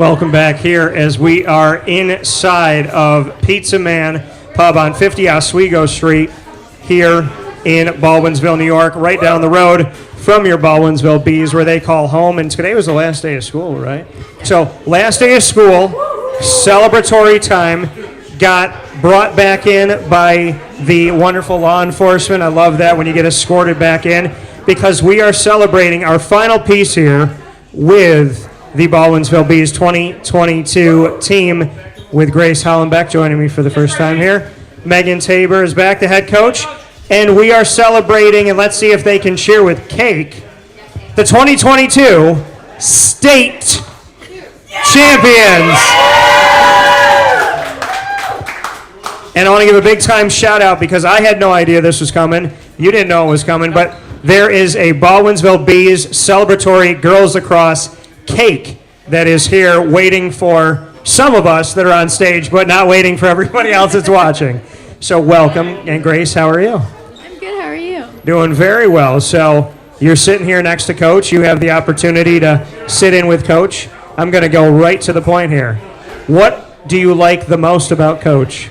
Welcome back here as we are inside of Pizza Man Pub on 50 Oswego Street here in Baldwinsville, New York, right down the road from your Baldwinsville Bees where they call home. And today was the last day of school, right? So last day of school, celebratory time, got brought back in by the wonderful law enforcement. I love that when you get escorted back in because we are celebrating our final piece here with the Baldwinsville Bees 2022 team with Grace Hollenbeck joining me for the first time here. Megan Tabor is back, the head coach, and we are celebrating, and let's see if they can cheer with cake, the 2022 state champions. And I want to give a big time shout out because I had no idea this was coming. You didn't know it was coming, but there is a Baldwinsville Bees celebratory girls lacrosse cake that is here waiting for some of us that are on stage, but not waiting for everybody else that's watching. So welcome. And Grace, how are you? I'm good. How are you? Doing very well. So you're sitting here next to Coach. You have the opportunity to sit in with Coach. I'm going to go right to the point here. What do you like the most about Coach?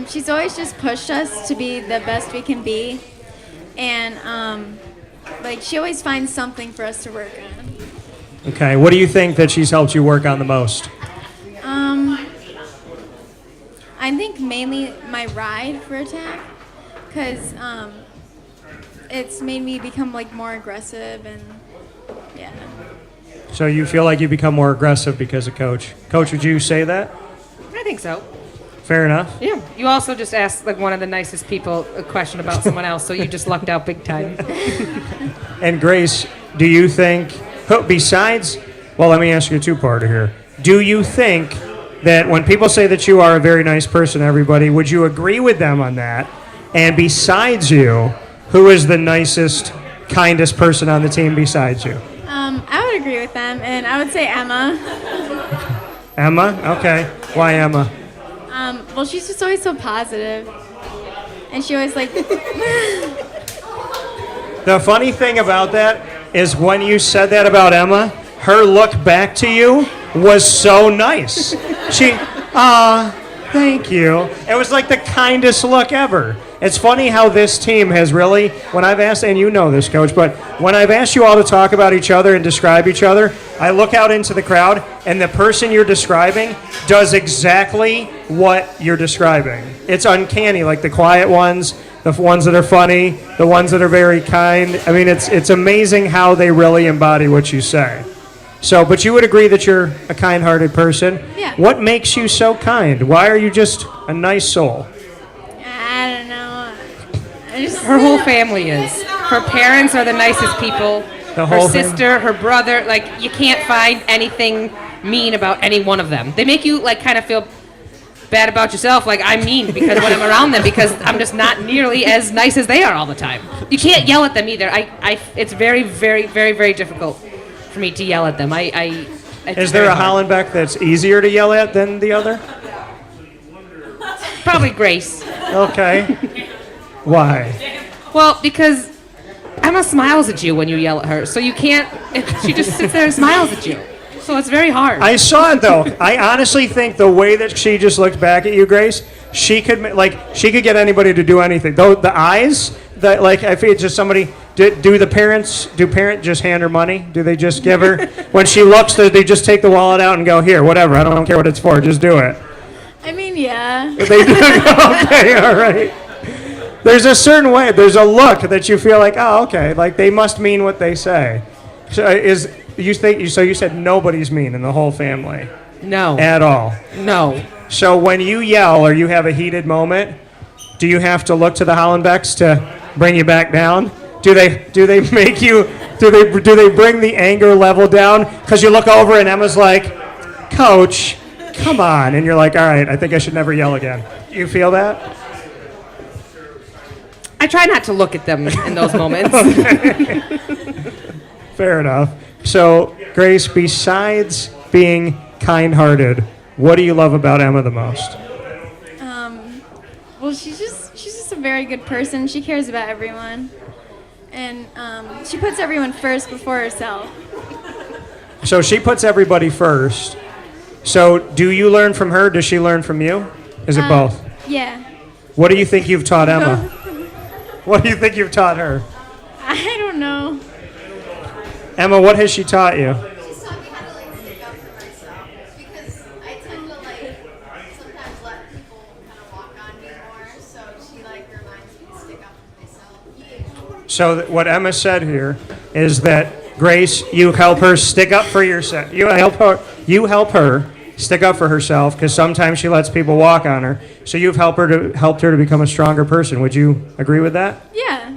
She's always just pushed us to be the best we can be, and she always finds something for us to work on. Okay, what do you think that she's helped you work on the most? I think mainly my ride for attack, because it's made me become more aggressive and yeah. So you feel like you become more aggressive because of Coach. Coach, would you say that? I think so. Fair enough. Yeah. You also just asked one of the nicest people a question about someone else, so you just lucked out big time. And Grace, do you think, besides, well, let me ask you a two-parter here. Do you think that when people say that you are a very nice person, everybody, would you agree with them on that? And besides you, who is the nicest, kindest person on the team besides you? I would agree with them, and I would say Emma. Emma? Okay. Why Emma? Well, she's just always so positive, and she always The funny thing about that is when you said that about Emma, her look back to you was so nice. She, thank you. It was like the kindest look ever. It's funny how this team has really, when I've asked, and you know this, Coach, but when I've asked you all to talk about each other and describe each other, I look out into the crowd, and the person you're describing does exactly what you're describing. It's uncanny, like the quiet ones, the ones that are funny, the ones that are very kind. I mean, it's amazing how they really embody what you say. So, but you would agree that you're a kind-hearted person. Yeah. What makes you so kind? Why are you just a nice soul? I don't know. Her whole family is. Her parents are the nicest people. Her sister, her brother, you can't find anything mean about any one of them. They make you kind of feel bad about yourself, I'm mean because when I'm around them, because I'm just not nearly as nice as they are all the time. You can't yell at them either. It's very, very, very, very difficult for me to yell at them. Is there a Hollenbeck that's easier to yell at than the other? Probably Grace. Okay. Why? Well, because Emma smiles at you when you yell at her, so you can't. She just sits there and smiles at you. So it's very hard. I saw it though. I honestly think the way that she just looked back at you, Grace, she could get anybody to do anything. Though the eyes, I feel just somebody. Do parents just hand her money? Do they just give her when she looks? Do they just take the wallet out and go, here, whatever? I don't care what it's for. Just do it. I mean, yeah. They do. Okay, all right. There's a certain way. There's a look that you feel like, oh, okay, they must mean what they say. So you said nobody's mean in the whole family? No. At all? No. So when you yell or you have a heated moment, do you have to look to the Hollenbecks to bring you back down? Do they make you? Do they bring the anger level down? Because you look over and Emma's like, Coach, come on, and you're like, all right, I think I should never yell again. You feel that? I try not to look at them in those moments. Fair enough. So, Grace, besides being kind-hearted, what do you love about Emma the most? Well, she's just a very good person. She cares about everyone, and she puts everyone first before herself. So she puts everybody first, So do you learn from her? Does she learn from you? Is it both? Yeah. What do you think you've taught Emma? What do you think you've taught her? I don't know. Emma, what has she taught you? She's taught me how to like stick up for myself because I tend to like sometimes let people kind of walk on me more. So she like reminds me to stick up for myself. So what Emma said here is that Grace, you help her stick up for yourself. You help her stick up for herself because sometimes she lets people walk on her. So you've helped her to become a stronger person. Would you agree with that? Yeah.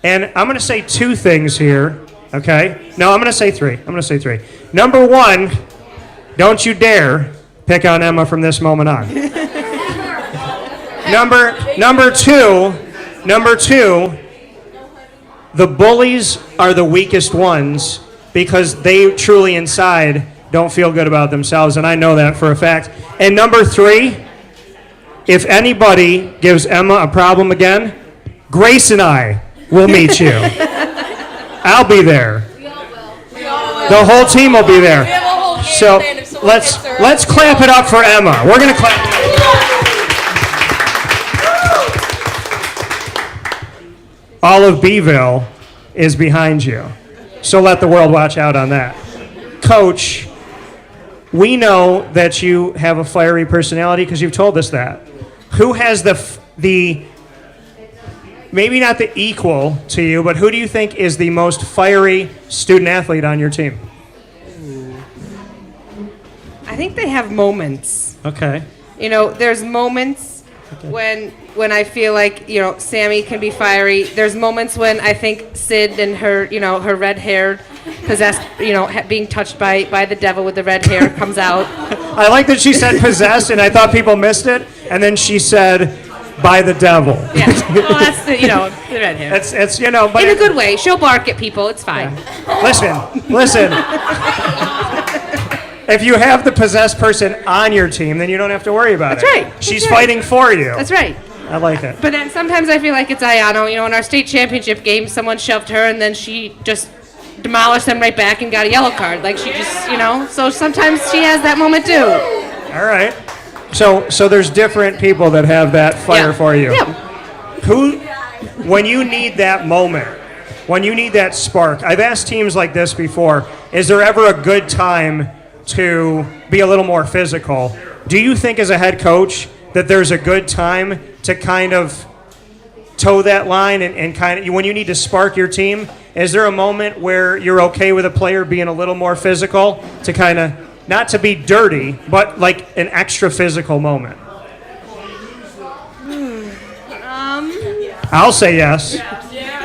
And I'm going to say two things here. Okay? No, I'm going to say three. Number one, don't you dare pick on Emma from this moment on. Number two, the bullies are the weakest ones because they truly inside don't feel good about themselves, and I know that for a fact. And number three, if anybody gives Emma a problem again, Grace and I will meet you. I'll be there. We all will. The whole team will be there. We have a whole game So plan if someone let's gets her. let's clap it up for Emma. We're gonna clap. All of Beeville is behind you, so let the world watch out on that. Coach, we know that you have a fiery personality because you've told us that. Who has the maybe not the equal to you, but who do you think is the most fiery student athlete on your team? I think they have moments. Okay. You know, there's moments when I feel like, you know, Sammy can be fiery. There's moments when I think Sid and her, you know, her red-haired, possessed, you know, being touched by the devil with the red hair comes out. I like that she said possessed, and I thought people missed it, and then she said by the devil. Yeah. Well, that's the, you know, the red hair. It's you know, but In a good way. She'll bark at people. It's fine. Listen. If you have the possessed person on your team, then you don't have to worry about That's it. right. She's That's right. fighting for you. That's right. I like it. But then sometimes I feel like it's Ayano. You know, in our state championship game, someone shoved her, and then she just demolished them right back and got a yellow card. Like she just, you know. So sometimes she has that moment too. All right. So there's different people that have that fire for you. Yeah. Who, when you need that moment, when you need that spark, I've asked teams like this before, is there ever a good time to be a little more physical? Do you think as a head coach that there's a good time to kind of toe that line and kind of, when you need to spark your team, is there a moment where you're okay with a player being a little more physical to kind of, not to be dirty, but like an extra physical moment? I'll say yes.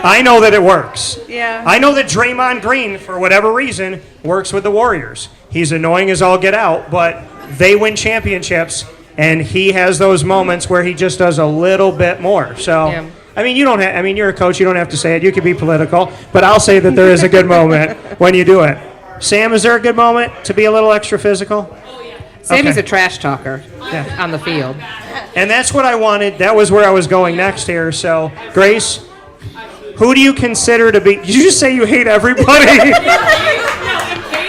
I know that it works. Yeah. I know that Draymond Green, for whatever reason, works with the Warriors. He's annoying as all get out, but they win championships, and he has those moments where he just does a little bit more. So, Yeah. I mean, you're a coach. You don't have to say it. You can be political, but I'll say that there is a good moment when you do it. Sam, is there a good moment to be a little extra physical? Sammy's Okay. a trash talker Yeah. on the field. And that's what I wanted. That was where I was going next here. So, Grace, who do you consider to be? Did you just say you hate everybody? No, Paige,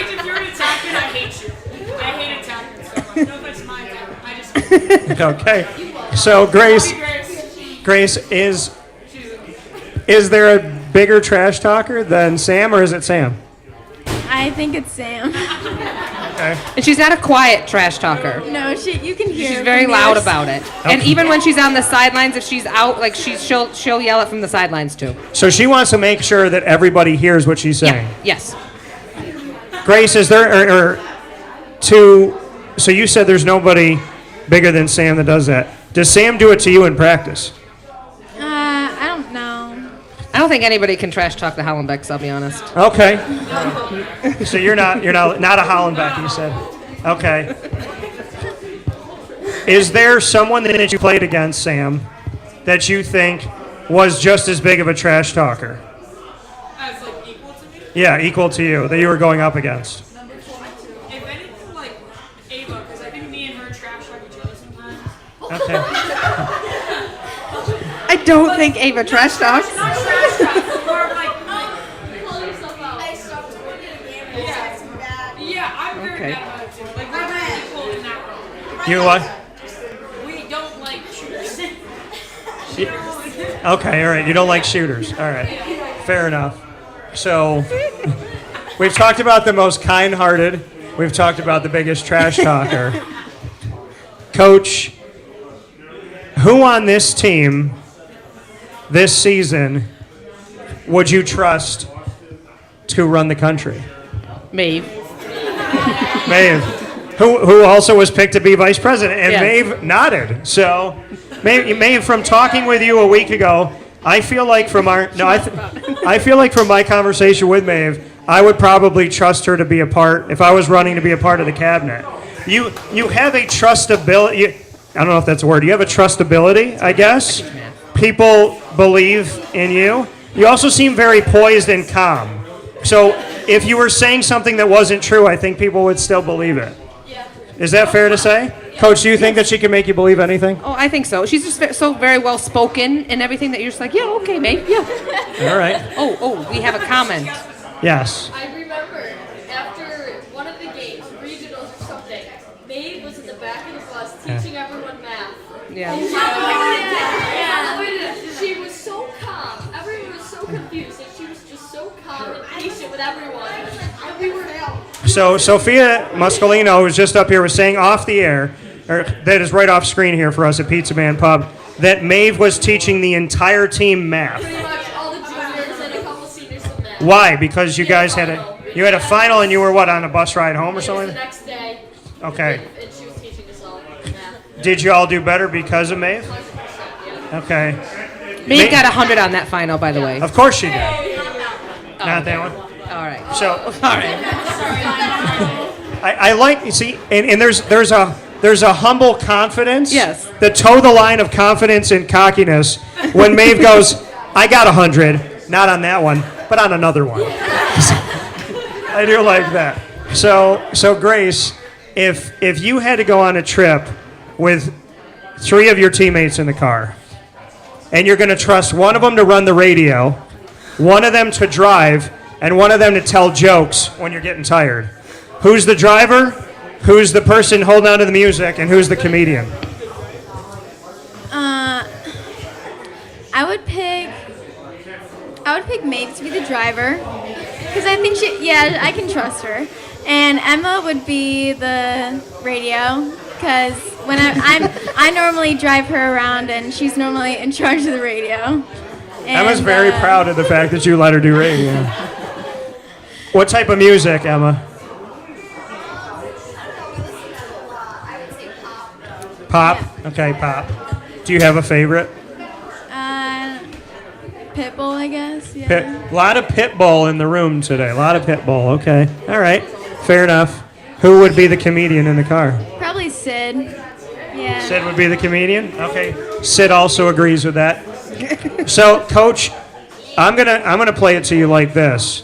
if you're an attacker, I hate you. I hate attackers. So I don't know if that's my attacker. I just Okay. So, Grace, is there a bigger trash talker than Sam, or is it Sam? I think it's Sam. Okay. And she's not a quiet trash talker. No, you can hear. She's it very from loud yours. about it. And even when she's on the sidelines, if she's out, like she'll yell it from the sidelines too. So she wants to make sure that everybody hears what she's saying. Yeah. Yes. Grace, is there so you said there's nobody bigger than Sam that does that. Does Sam do it to you in practice? I don't know. I don't think anybody can trash talk the Hollenbecks, I'll be honest. Okay. So you're not a Hollenbeck, you said. Okay. Is there someone that you played against, Sam, that you think was just as big of a trash talker? as like equal to me. Yeah, equal to you, that you were going up against. If anything, like Ava, because I think me and her trash talk each other sometimes. Okay. I don't think Ava trash talks. Not trash talk, more of like, Pull yourself out. I stopped working again. yeah, I'm very Okay. bad about it too. Like we're really cool. You what? We don't like shooters. Okay, all right. You don't like shooters. All right. Fair enough. So we've talked about the most kind-hearted. We've talked about the biggest trash talker. Coach, who on this team this season would you trust to run the country? Maeve. Maeve, who also was picked to be vice president, and Yes. Maeve nodded. So, Maeve, from talking with you a week ago, I feel like from I feel like from my conversation with Maeve, I would probably trust her to be a part, if I was running, to be a part of the cabinet. You have a trustability. I don't know if that's a word. You have a trustability, I guess. People believe in you. You also seem very poised and calm. So if you were saying something that wasn't true, I think people would still believe it. Yeah. Is that fair to say? Coach, do you think that she can make you believe anything? Oh, I think so. She's just so very well spoken and everything that you're just like, yeah, okay, Maeve, yeah. All right. Oh, we have a comment. Yes. I remember after one of the games, regionals or something, Maeve was in the back of the bus teaching everyone math. Yeah. She was so calm. Everyone was so confused, and she was just so calm and patient with everyone. And we were So Sophia Muscolino, who's just up here, was saying off the air, or that is right off screen here for us at Pizza Man Pub, that Maeve was teaching the entire team math. pretty much all the juniors and a couple seniors some math. Why? Because you guys had a final and you were what, on a bus ride home or It was something? the next day, Okay. and she was teaching us all math. Did you all do better because of Maeve? 100%, yeah. Okay. Maeve got 100 on that final, by the way. Of course she did. Not that one. All right. So All right. I like, you see, and there's a humble confidence. Yes. That toe the line of confidence and cockiness when Maeve goes, I got 100, not on that one, but on another one. I do like that. So Grace, if you had to go on a trip with 3 of your teammates in the car, and you're going to trust one of them to run the radio, one of them to drive, and one of them to tell jokes when you're getting tired. Who's the driver? Who's the person holding on to the music? And who's the comedian? I would pick Maeve to be the driver because I think I can trust her. And Emma would be the radio because when I normally drive her around and she's normally in charge of the radio. Emma's And, very proud of the fact that you let her do radio. What type of music, Emma? I would say pop. Pop? Okay, pop. Do you have a favorite? Pitbull, I guess. Yeah. A lot of Pitbull in the room today. A lot of Pitbull. Okay. All right. Fair enough. Who would be the comedian in the car? Probably Sid. Yeah. Sid would be the comedian? Okay. Sid also agrees with that. So, Coach, I'm gonna play it to you like this.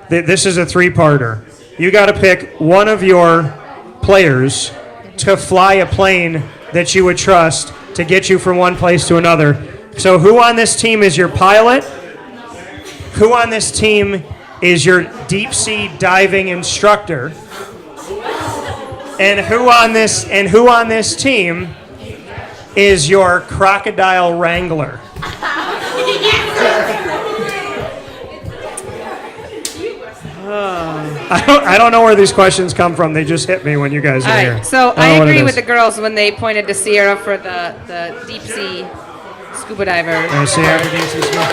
This is a 3-parter. You got to pick one of your players to fly a plane that you would trust to get you from one place to another. So who on this team is your pilot? Who on this team is your deep sea diving instructor? And who on this team is your crocodile wrangler? I don't know where these questions come from. They just hit me when you guys are All here. right. So don't know I what it agree is. with the girls when they pointed to Sierra for the deep sea scuba diver. Sierra for deep sea scuba.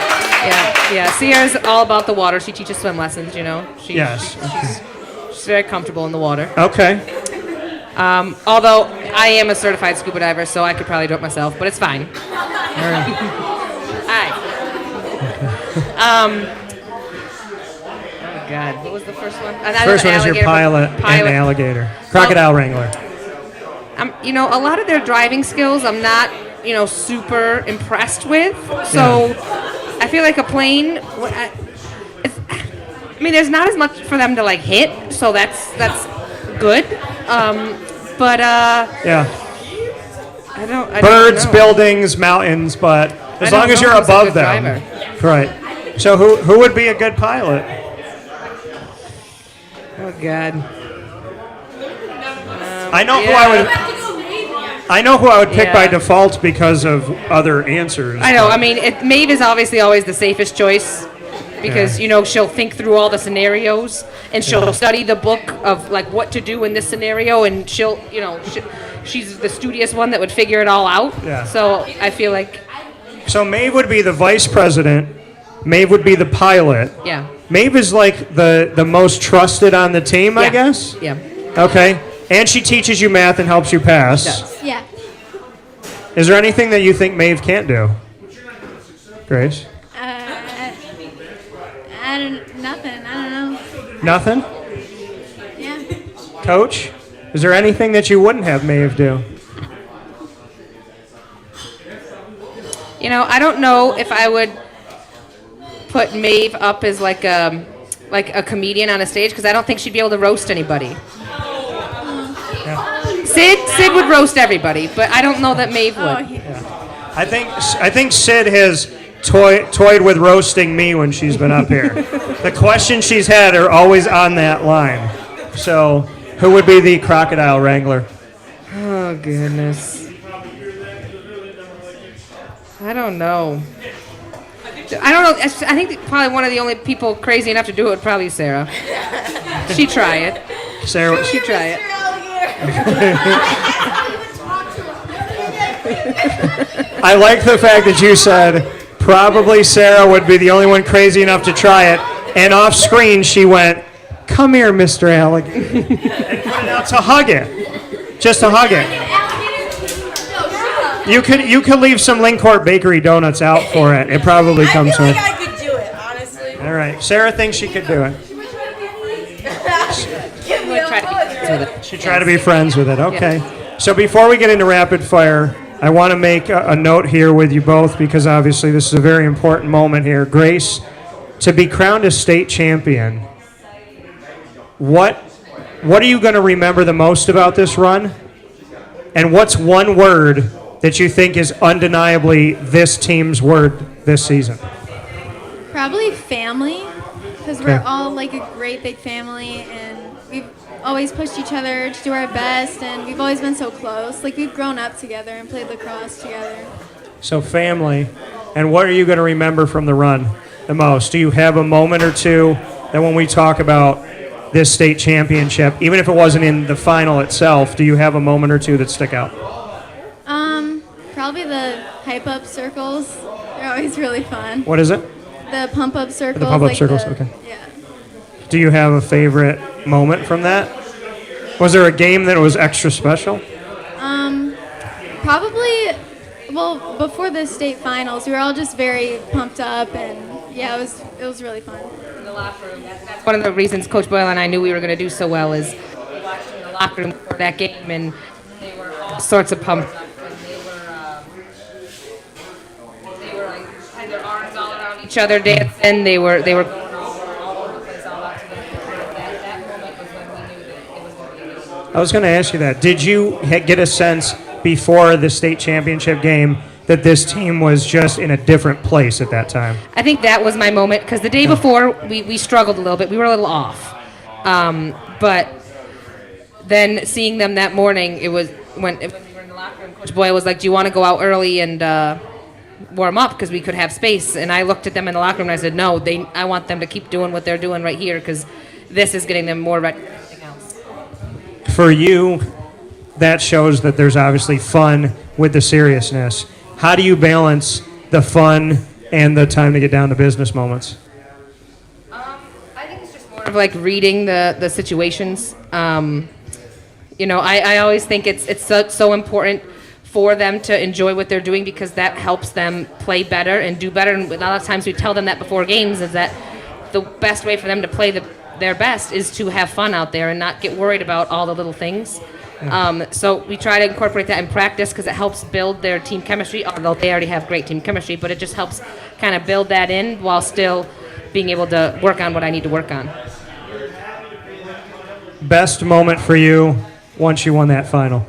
Yeah. Sierra's all about the water. She teaches swim lessons. You know. Yes. She's very comfortable in the water. Okay. Although I am a certified scuba diver, so I could probably do it myself, but it's fine. All right. Hi. Oh God, what was the first one? First one is your pilot and alligator. Crocodile wrangler. A lot of their driving skills I'm not, super impressed with. So I feel like a plane. There's not as much for them to hit, so that's good. But Yeah. I don't. Birds, know. buildings, mountains, but as I long don't as know you're who's a above good them. driver. Right. So who would be a good pilot? Oh God. I know who I would. I know who I would pick by Yeah. default because of other answers. I know. I mean, Maeve is obviously always the safest choice because she'll think through all the scenarios and she'll study the book of like what to do in this scenario, and she'll she's the studious one that would figure it all out. Yeah. So I feel like So Maeve would be the vice president. Maeve would be the pilot. yeah. Maeve is like the most trusted on the team, I Yeah. guess. Yeah. Okay. And she teaches you math and helps you pass. Does. Yeah. Is there anything that you think Maeve can't do? Grace? Nothing. I don't know. Nothing? Yeah. Coach? Is there anything that you wouldn't have Maeve do? I don't know if I would put Maeve up as like a comedian on a stage because I don't think she'd be able to roast anybody. Sid would roast everybody, but I don't know that Maeve would. Oh, yeah. I think Sid has toyed with roasting me when she's been up here. The questions she's had are always on that line. So, who would be the crocodile wrangler? Oh goodness. I don't know. I think probably one of the only people crazy enough to do it would probably be Sarah. She'd try it. Sarah. She'd try it. I like the fact that you said probably Sarah would be the only one crazy enough to try it, and off screen she went, "Come here, Mr. Alligator," and put it out to hug it, just to hug it. You could leave some Linkcourt Bakery donuts out for it. It probably comes I feel with. like I could do it, honestly. All right, Sarah thinks she could do it. Give me a Try to be hug. friends with it. She tried to be friends with it. Okay. So before we get into rapid fire, I want to make a note here with you both because obviously this is a very important moment here. Grace, to be crowned a state champion, what are you going to remember the most about this run? And what's one word that you think is undeniably this team's word this season? Probably family, because Okay. we're all like a great big family, and we've always pushed each other to do our best, and we've always been so close. Like, we've grown up together and played lacrosse together. So family. And what are you going to remember from the run the most? Do you have a moment or two that when we talk about this state championship, even if it wasn't in the final itself, do you have a moment or two that stick out? Probably the hype up circles. They're always really fun. What is it? The pump up circles. pump-up like circles, okay. Yeah. Do you have a favorite moment from that? Was there a game that was extra special? Probably, well, before the state finals, we were all just very pumped up, and yeah, it was really fun. In the locker room. That's one of the reasons Coach Boyle and I knew we were going to do so well is we watched in the locker room for that game, and they were all sorts of pumped up. And they were like had their arms all around each other dancing. They were going all over the place all out to the field. That moment was when we knew that it was going to be amazing. I was going to ask you that. Did you get a sense before the state championship game that this team was just in a different place at that time? I think that was my moment because the day before we struggled a little bit. We were a little off. But then seeing them that morning, it was when we were in the locker room, Coach Boyle was like, "Do you want to go out early and warm up because we could have space?" And I looked at them in the locker room and I said, "No, I want them to keep doing what they're doing right here because this is getting them more ready for anything else." For you, that shows that there's obviously fun with the seriousness. How do you balance the fun and the time to get down to business moments? I think it's just more of like reading the situations. I always think it's so important for them to enjoy what they're doing because that helps them play better and do better. And a lot of times we tell them that before games is that the best way for them to play their best is to have fun out there and not get worried about all the little things. So we try to incorporate that in practice because it helps build their team chemistry, although they already have great team chemistry, but it just helps kind of build that in while still being able to work on what I need to work on. Best moment for you once you won that final?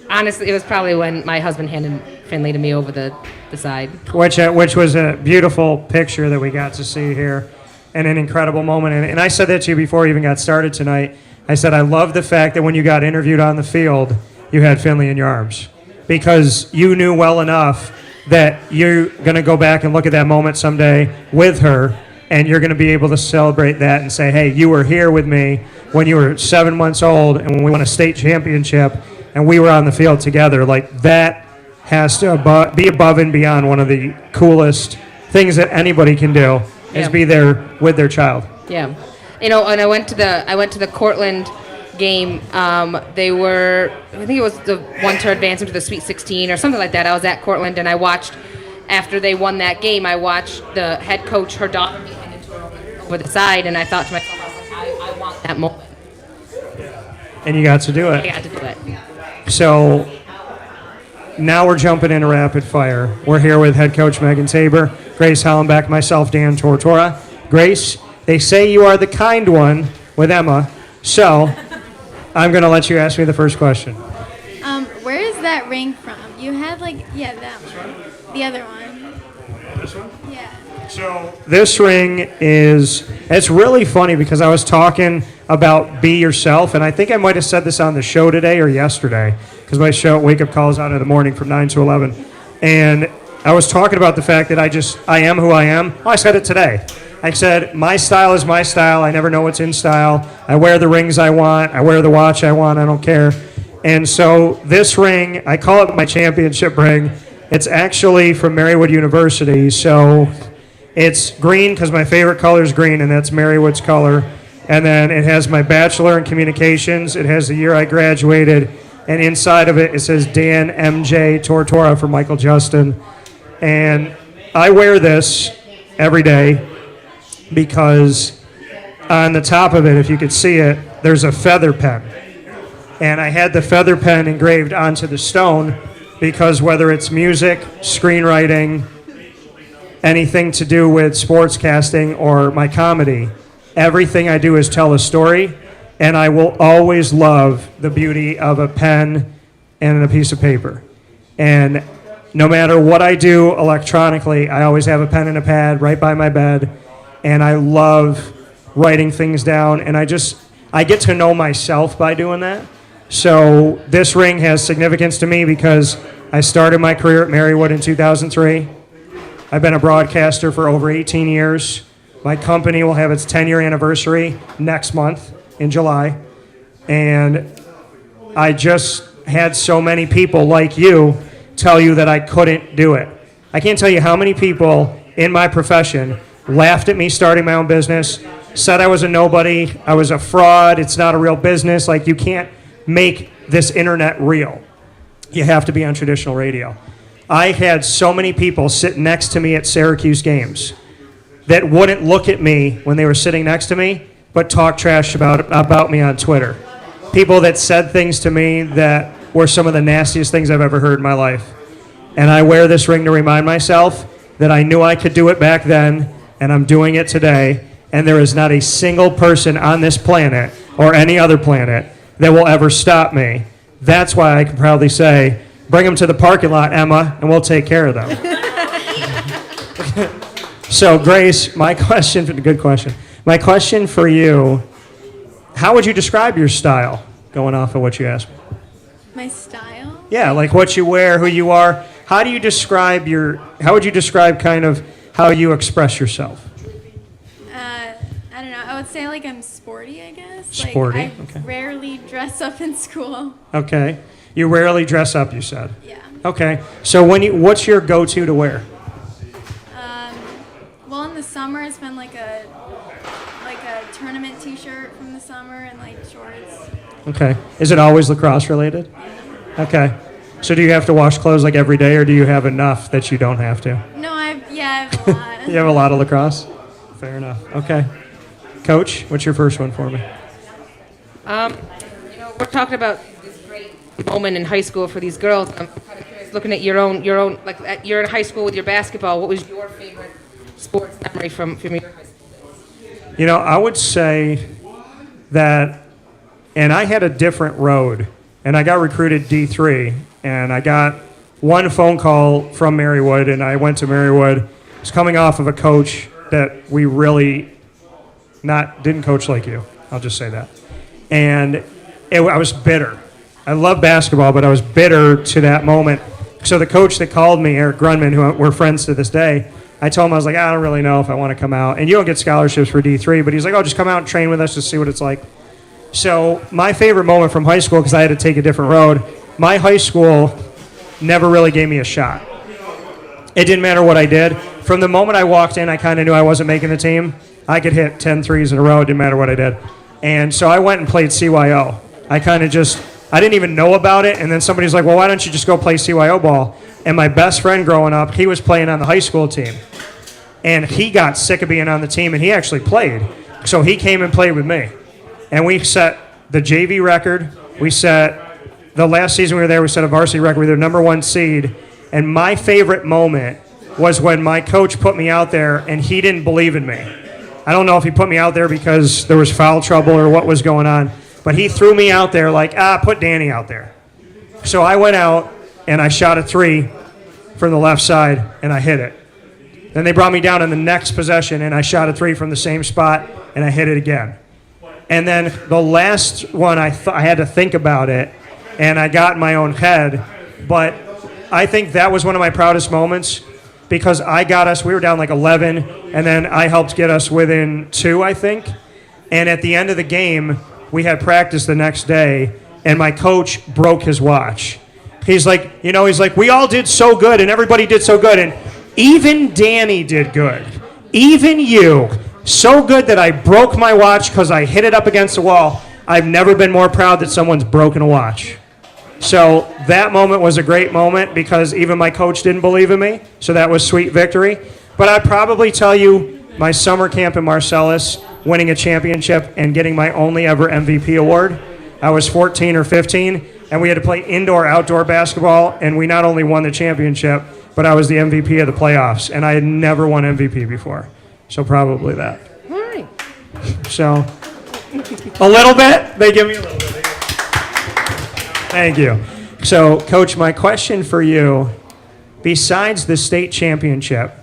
Honestly, it was probably when my husband handed Finley to me over the side. Which was a beautiful picture that we got to see here. and an incredible moment. And I said that to you before we even got started tonight. I said, I love the fact that when you got interviewed on the field, you had Finley in your arms, because you knew well enough that you're going to go back and look at that moment someday with her, and you're going to be able to celebrate that and say, hey, you were here with me when you were 7 months old and when we won a state championship and we were on the field together. Like, that has to be above and beyond one of the coolest things that anybody can do, is be there with their child. Yeah. You know, and I went to the Cortland game. They were, I think it was the one to advance into the Sweet 16 or something like that. I was at Cortland, and I watched, after they won that game, I watched the head coach, her daughter, over the side, and I thought to myself, I want that moment. And you got to do it. I got to do it. So now we're jumping into rapid fire. We're here with head coach Megan Tabor, Grace Hollenbeck, myself, Dan Tortora. Grace, they say you are the kind one with Emma, so I'm going to let you ask me the first question. Where is that ring from? You had that one. The other one. This one? Yeah. So this ring it's really funny because I was talking about be yourself, and I think I might have said this on the show today or yesterday, because my show, Wake Up Calls, out in the morning from 9 to 11. And I was talking about the fact that I am who I am. Oh, I said it today. I said, my style is my style. I never know what's in style. I wear the rings I want. I wear the watch I want. I don't care. And so this ring, I call it my championship ring. It's actually from Marywood University. So it's green because my favorite color is green, and that's Marywood's color. And then it has my bachelor in communications. It has the year I graduated. And inside of it, it says Dan M.J. Tortora for Michael Justin. And I wear this every day because on the top of it, if you could see it, there's a feather pen. And I had the feather pen engraved onto the stone because whether it's music, screenwriting, anything to do with sportscasting or my comedy, everything I do is tell a story, and I will always love the beauty of a pen and a piece of paper. And no matter what I do electronically, I always have a pen and a pad right by my bed, and I love writing things down, and I get to know myself by doing that. So this ring has significance to me because I started my career at Marywood in 2003. I've been a broadcaster for over 18 years. My company will have its 10-year anniversary next month in July. And I just had so many people like you tell you that I couldn't do it. I can't tell you how many people in my profession laughed at me starting my own business, said I was a nobody, I was a fraud, it's not a real business, like you can't make this internet real. You have to be on traditional radio. I had so many people sit next to me at Syracuse games that wouldn't look at me when they were sitting next to me, but talk trash about me on Twitter. People that said things to me that were some of the nastiest things I've ever heard in my life. And I wear this ring to remind myself that I knew I could do it back then, and I'm doing it today, and there is not a single person on this planet or any other planet that will ever stop me. That's why I can proudly say, bring them to the parking lot, Emma, and we'll take care of them. So, Grace, good question. My question for you, how would you describe your style, going off of what you asked me? My style? Yeah, like what you wear, who you are. How would you describe kind of how you express yourself? I don't know. I would say I'm sporty, I guess. Sporty, I okay. rarely dress up in school. Okay. You rarely dress up, you said. Yeah. Okay. So what's your go-to to wear? Well, in the summer, it's been like a tournament T-shirt from the summer and shorts. Okay. Is it always lacrosse related? Yeah. Okay. So do you have to wash clothes every day, or do you have enough that you don't have to? No, I have a lot. You have a lot of lacrosse? Fair enough. Okay. Coach, what's your first one for me? We're talking about this great moment in high school for these girls. I'm kind of curious, looking at your own, you're in high school with your basketball. What was your favorite sports memory from your high school days? I would say that, and I had a different road, and I got recruited D3, and I got one phone call from Marywood, and I went to Marywood. I was coming off of a coach that we really Didn't coach like you. I'll just say that. And I was bitter. I love basketball, but I was bitter to that moment. So the coach that called me, Eric Grunman, who we're friends to this day, I told him, I was like, I don't really know if I want to come out. And you don't get scholarships for D3, but he's like, oh, just come out and train with us to see what it's like. So my favorite moment from high school, because I had to take a different road, my high school never really gave me a shot. It didn't matter what I did. From the moment I walked in, I kind of knew I wasn't making the team. I could hit 10 threes in a row. It didn't matter what I did. And so I went and played CYO. I didn't even know about it. And then somebody's like, well, why don't you just go play CYO ball? And my best friend growing up, he was playing on the high school team. And he got sick of being on the team, and he actually played. So he came and played with me. And we set the JV record. We set, the last season we were there, we set a varsity record. We were the #1 seed. And my favorite moment was when my coach put me out there, and he didn't believe in me. I don't know if he put me out there because there was foul trouble or what was going on, but he threw me out there like, put Danny out there. So I went out, and I shot a 3 from the left side, and I hit it. Then they brought me down in the next possession, and I shot a 3 from the same spot, and I hit it again. And then the last one, I had to think about it, and I got in my own head, but I think that was one of my proudest moments because I got us, we were down like 11, and then I helped get us within 2, I think. And at the end of the game, we had practice the next day, and my coach broke his watch. He's like, we all did so good, and everybody did so good, and even Danny did good. Even you. So good that I broke my watch because I hit it up against the wall. I've never been more proud that someone's broken a watch. So that moment was a great moment because even my coach didn't believe in me. So that was sweet victory. But I'd probably tell you my summer camp in Marcellus, winning a championship and getting my only ever MVP award. I was 14 or 15, and we had to play indoor-outdoor basketball, and we not only won the championship, but I was the MVP of the playoffs, and I had never won MVP before. So probably that. All right. So a little bit. They give me a little bit. Thank you. So, Coach, my question for you, besides the state championship,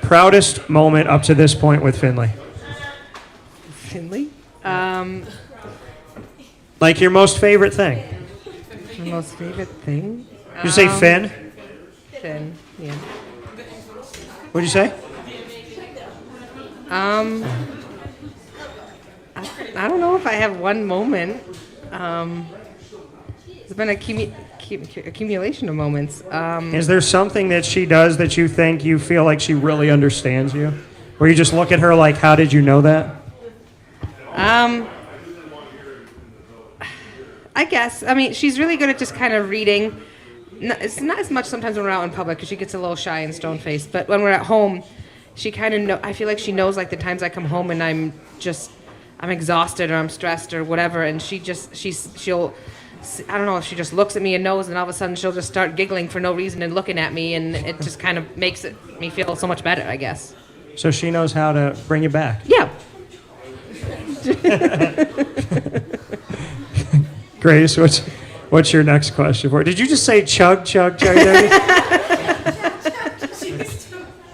proudest moment up to this point with Findlay? Finley? Like your most favorite thing? My most favorite thing? Did you say Finn? Finn, yeah. What'd you say? I don't know if I have one moment. It's been an accumulation of moments. Is there something that she does that you think you feel like she really understands you? Where you just look at her like, how did you know that? I guess. I mean, she's really good at just kind of reading. It's not as much sometimes when we're out in public because she gets a little shy and stone-faced. But when we're at home, she kind of know. I feel like she knows like the times I come home and I'm exhausted or I'm stressed or whatever, and she'll. I don't know if she just looks at me and knows, and all of a sudden she'll just start giggling for no reason and looking at me, and it just kind of makes me feel so much better, I guess. So she knows how to bring you back. Yeah. Grace, what's your next question for? Did you just say chug, chug, chug, Debbie?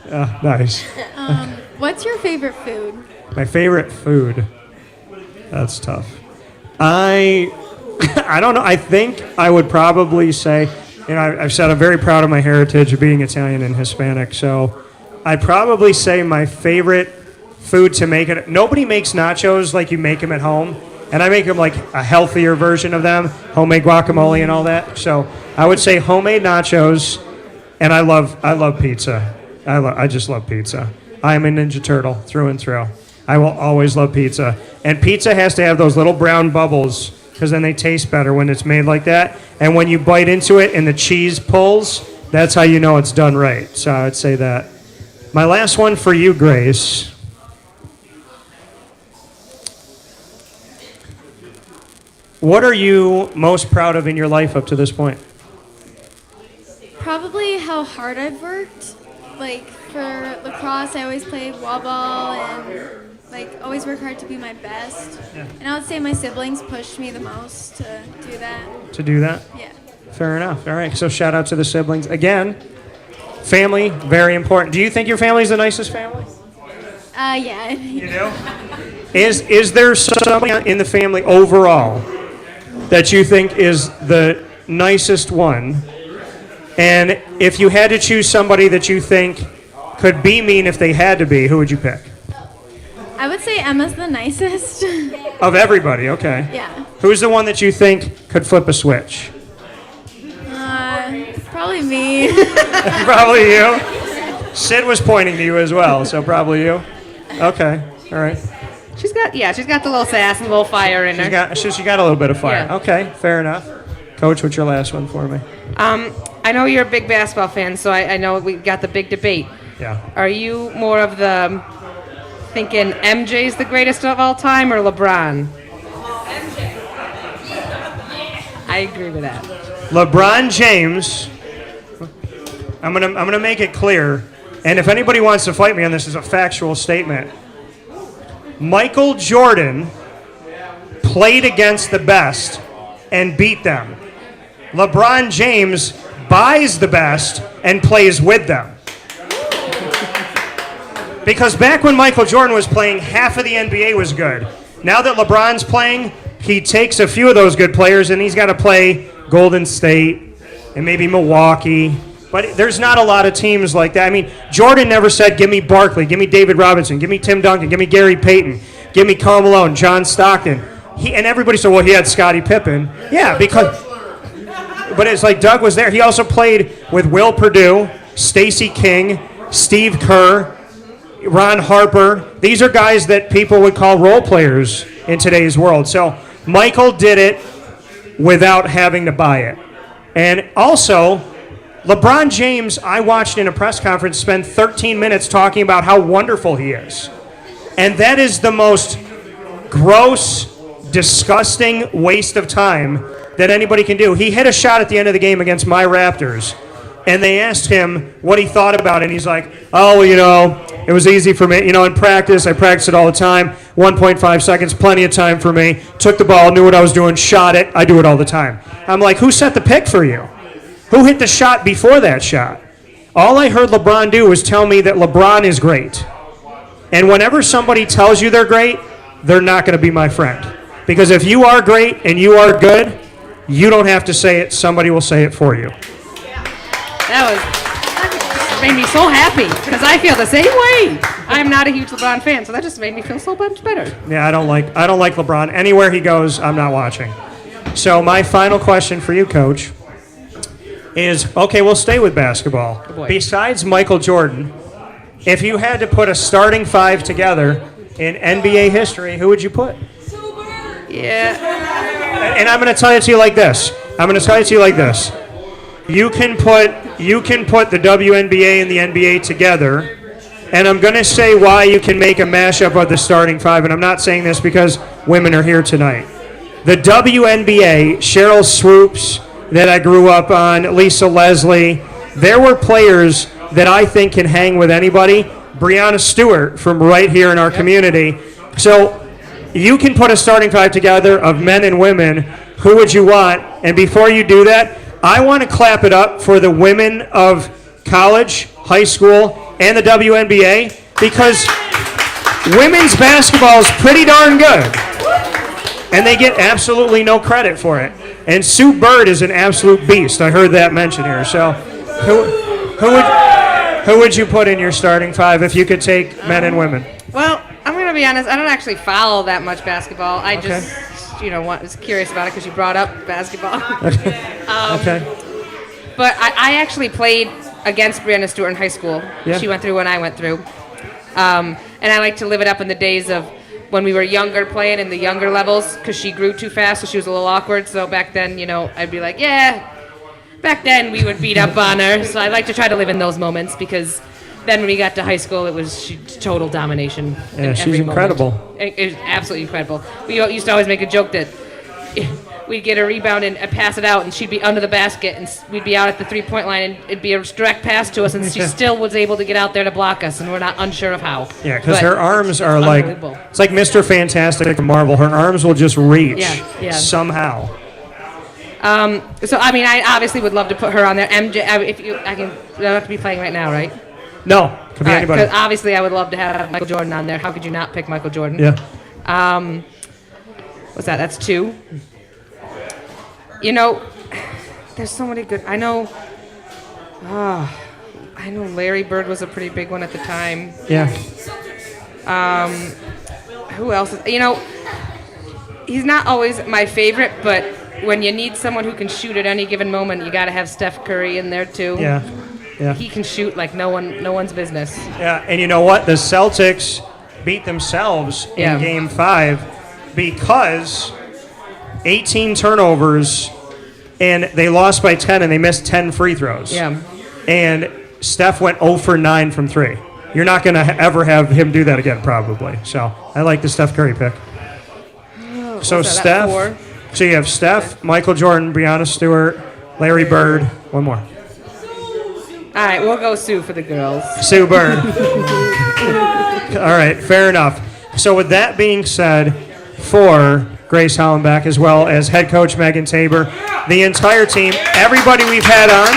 Oh, nice. What's your favorite food? My favorite food? That's tough. I don't know. I think I would probably say, I've said I'm very proud of my heritage of being Italian and Hispanic, so I'd probably say my favorite food to make it. Nobody makes nachos like you make them at home, and I make them like a healthier version of them, homemade guacamole and all that. So I would say homemade nachos, and I love pizza. I just love pizza. I am a Ninja Turtle through and through. I will always love pizza, and pizza has to have those little brown bubbles because then they taste better when it's made like that. And when you bite into it and the cheese pulls, that's how you know it's done right. So I would say that. My last one for you, Grace. What are you most proud of in your life up to this point? Probably how hard I've worked. Like for lacrosse, I always played wall ball and always work hard to be my best. Yeah. And I would say my siblings pushed me the most to do that. To do that? Yeah. Fair enough. All right. So shout out to the siblings. Again, family, very important. Do you think your family's the nicest family? Yeah. You do? Is there somebody in the family overall that you think is the nicest one? And if you had to choose somebody that you think could be mean if they had to be, who would you pick? I would say Emma's the nicest. Of everybody, okay. Yeah. Who's the one that you think could flip a switch? Probably me. Probably you. Sid was pointing to you as well, so probably you. Okay, all right. She's got the little sass and a little fire in her. She got a little bit of fire. Yeah. Okay, fair enough. Coach, what's your last one for me? I know you're a big basketball fan, so I know we got the big debate. Yeah. Are you more of the thinking MJ's the greatest of all time or LeBron? MJ. I agree with that. LeBron James. I'm gonna make it clear, and if anybody wants to fight me on this, is a factual statement. Michael Jordan played against the best and beat them. LeBron James buys the best and plays with them. Because back when Michael Jordan was playing, half of the NBA was good. Now that LeBron's playing, he takes a few of those good players and he's got to play Golden State and maybe Milwaukee. But there's not a lot of teams like that. I mean, Jordan never said, give me Barkley, give me David Robinson, give me Tim Duncan, give me Gary Payton, give me Karl Malone, John Stockton. And everybody said, well, he had Scottie Pippen. Yeah, because... But it's like Doug was there. He also played with Will Perdue, Stacey King, Steve Kerr, Ron Harper. These are guys that people would call role players in today's world. So Michael did it without having to buy it. And also, LeBron James, I watched in a press conference, spend 13 minutes talking about how wonderful he is. And that is the most gross, disgusting waste of time that anybody can do. He hit a shot at the end of the game against my Raptors, and they asked him what he thought about it, and he's like, oh, it was easy for me. In practice, I practice it all the time. 1.5 seconds, plenty of time for me. Took the ball, knew what I was doing, shot it. I do it all the time. I'm like, who set the pick for you? Who hit the shot before that shot? All I heard LeBron do was tell me that LeBron is great. And whenever somebody tells you they're great, they're not going to be my friend. Because if you are great and you are good, you don't have to say it. Somebody will say it for you. That made me so happy because I feel the same way. I'm not a huge LeBron fan, so that just made me feel so much better. Yeah, I don't like LeBron. Anywhere he goes, I'm not watching. So my final question for you, Coach, is, okay, we'll stay with basketball. Oh boy. Besides Michael Jordan, if you had to put a starting five together in NBA history, who would you put? Yeah. And I'm going to tell it to you like this. You can put the WNBA and the NBA together, and I'm going to say why you can make a mashup of the starting five, and I'm not saying this because women are here tonight. The WNBA, Cheryl Swoops, that I grew up on, Lisa Leslie, there were players that I think can hang with anybody. Breanna Stewart from right here in our community. So you can put a starting five together of men and women. Who would you want? And before you do that, I want to clap it up for the women of college, high school, and the WNBA because women's basketball is pretty darn good. And they get absolutely no credit for it. And Sue Bird is an absolute beast. I heard that mentioned here. So who would you put in your starting five if you could take men and women? Well, I'm going to be honest. I don't actually follow that much basketball. I just, was curious about it because you brought up basketball. Okay. But I actually played against Breanna Stewart in high school. Yeah. She went through what I went through. And I like to live it up in the days of when we were younger playing in the younger levels because she grew too fast, so she was a little awkward. So back then, I'd be like, yeah. Back then, we would beat up on her. So I like to try to live in those moments because then when we got to high school, it was total domination. Yeah, she's incredible. It was absolutely incredible. We used to always make a joke that we'd get a rebound and pass it out, and she'd be under the basket, and we'd be out at the three-point line, and it'd be a direct pass to us, and she still was able to get out there to block us, and we're not unsure of how. Yeah, because her arms are like, it's like Mr. Fantastic from Marvel. Her arms will just reach somehow. So, I obviously would love to put her on there. MJ, you don't have to be playing right now, right? No, could be anybody. Because obviously I would love to have Michael Jordan on there. How could you not pick Michael Jordan? Yeah. What's that? That's 2. You know, there's so many good. I know Larry Bird was a pretty big one at the time. Yeah. Who else? You know, he's not always my favorite, but when you need someone who can shoot at any given moment, you got to have Steph Curry in there too. Yeah. Yeah. He can shoot like no one's business. Yeah, and you know what? The Celtics beat themselves in Game 5 because 18 turnovers, and they lost by 10, and they missed 10 free throws. Yeah. And Steph went 0 for 9 from 3. You're not going to ever have him do that again, probably. So I like the Steph Curry pick. So Steph. 4? So you have Steph, Michael Jordan, Breonna Stewart, Larry Bird. One more. All right, we'll go Sue for the girls. Sue Bird. All right, fair enough. So with that being said, for Grace Hollenbeck, as well as head coach Megan Tabor, the entire team, everybody we've had on,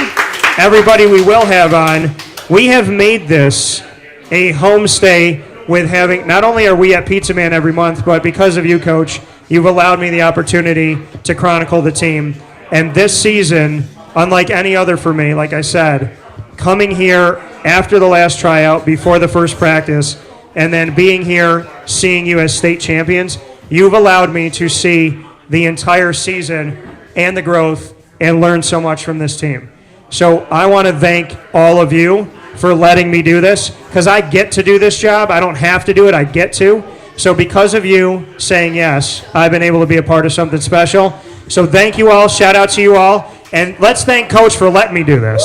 everybody we will have on, we have made this a homestay with having, not only are we at Pizza Man every month, but because of you, Coach, you've allowed me the opportunity to chronicle the team. And this season, unlike any other for me, like I said, coming here after the last tryout, before the first practice, and then being here, seeing you as state champions, you've allowed me to see the entire season and the growth and learn so much from this team. So I want to thank all of you for letting me do this, because I get to do this job. I don't have to do it. I get to. So because of you saying yes, I've been able to be a part of something special. So thank you all. Shout out to you all. And let's thank Coach for letting me do this.